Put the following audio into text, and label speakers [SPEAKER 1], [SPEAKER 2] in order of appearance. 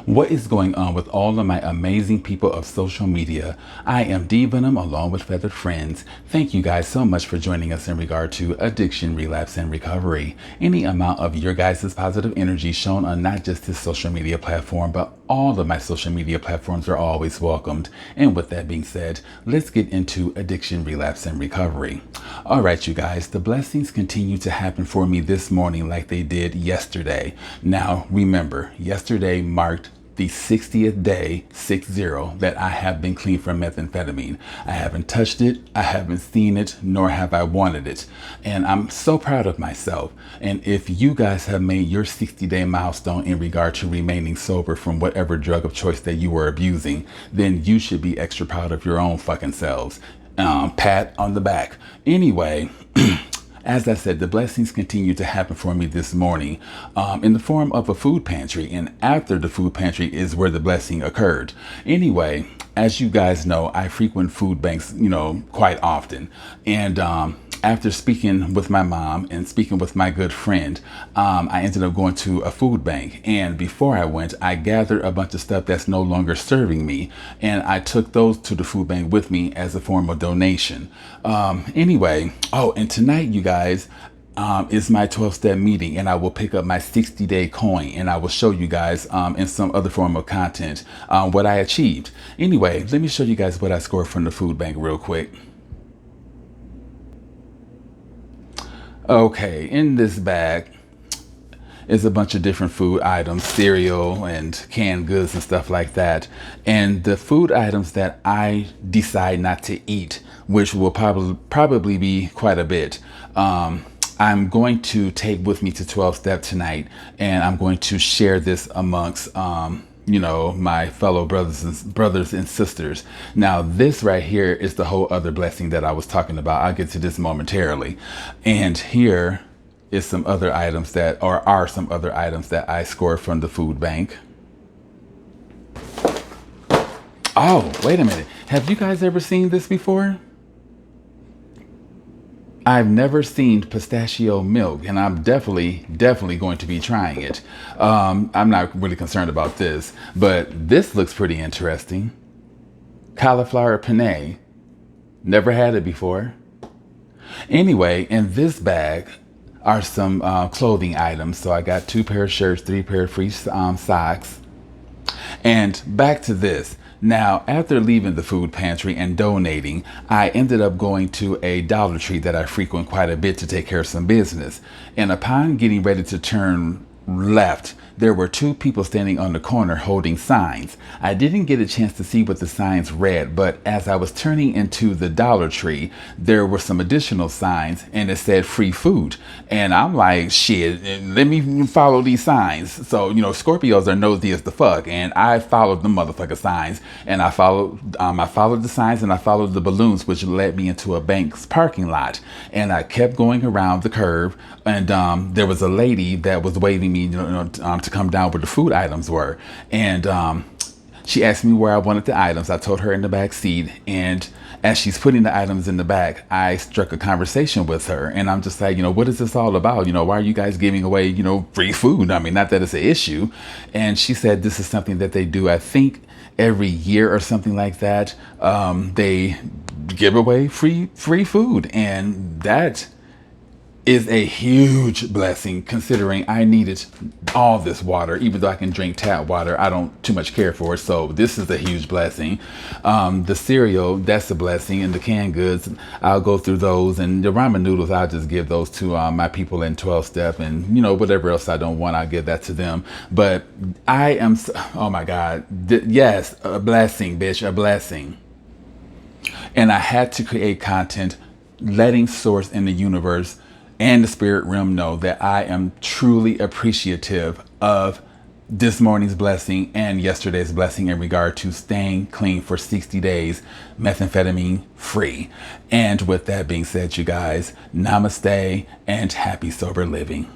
[SPEAKER 1] What is going on with all of my amazing people of social media? I am D Venom along with Feathered Friends. Thank you guys so much for joining us in regard to addiction, relapse, and recovery. Any amount of your guys' positive energy shown on not just this social media platform, but all of my social media platforms are always welcomed. And with that being said, let's get into addiction, relapse, and recovery. All right, you guys, the blessings continue to happen for me this morning like they did yesterday. Now, remember, yesterday marked the 60th day, 60, that I have been clean from methamphetamine. I haven't touched it, I haven't seen it, nor have I wanted it. And I'm so proud of myself. And if you guys have made your 60-day milestone in regard to remaining sober from whatever drug of choice that you were abusing, then you should be extra proud of your own fucking selves. Pat on the back. Anyway, as I said, the blessings continue to happen for me this morning in the form of a food pantry. And after the food pantry is where the blessing occurred. Anyway, as you guys know, I frequent food banks, quite often. And after speaking with my mom and speaking with my good friend, I ended up going to a food bank. And before I went, I gathered a bunch of stuff that's no longer serving me. And I took those to the food bank with me as a form of donation. Anyway, and tonight, you guys, is my 12-step meeting, and I will pick up my 60-day coin, and I will show you guys in some other form of content what I achieved. Anyway, let me show you guys what I scored from the food bank real quick. Okay, in this bag is a bunch of different food items, cereal and canned goods and stuff like that. And the food items that I decide not to eat, which will probably be quite a bit, I'm going to take with me to 12 Step tonight, and I'm going to share this amongst my fellow brothers and sisters. Now, this right here is the whole other blessing that I was talking about. I'll get to this momentarily. And here is some other items are some other items that I scored from the food bank. Oh, wait a minute. Have you guys ever seen this before? I've never seen pistachio milk, and I'm definitely going to be trying it. I'm not really concerned about this, but this looks pretty interesting. Cauliflower penne. Never had it before. Anyway, in this bag are some clothing items. So I got 2 pair of shirts, 3 pair of free socks. And back to this. Now, after leaving the food pantry and donating, I ended up going to a Dollar Tree that I frequent quite a bit to take care of some business. And upon getting ready to turn left, there were 2 people standing on the corner holding signs. I didn't get a chance to see what the signs read, but as I was turning into the Dollar Tree, there were some additional signs and it said free food. And I'm like, shit, let me follow these signs. So, Scorpios are nosy as the fuck. And I followed the motherfucker signs, and I followed the signs, and I followed the balloons, which led me into a bank's parking lot. And I kept going around the curve, and there was a lady that was waving me, to come down where the food items were. And she asked me where I wanted the items. I told her in the back seat. And as she's putting the items in the back, I struck a conversation with her. And I'm just like, what is this all about? Why are you guys giving away, free food? I mean, not that it's an issue. And she said this is something that they do, I think, every year or something like that. They give away free food. And that is a huge blessing, considering I needed all this water. Even though I can drink tap water, I don't too much care for it. So this is a huge blessing. The cereal, that's a blessing. And the canned goods, I'll go through those. And the ramen noodles, I'll just give those to my people in 12 Step. And, whatever else I don't want, I'll give that to them. But I am, oh my God. Yes, a blessing, bitch, a blessing. And I had to create content letting Source in the universe and the spirit realm know that I am truly appreciative of this morning's blessing and yesterday's blessing in regard to staying clean for 60 days, methamphetamine free. And with that being said, you guys, namaste and happy sober living.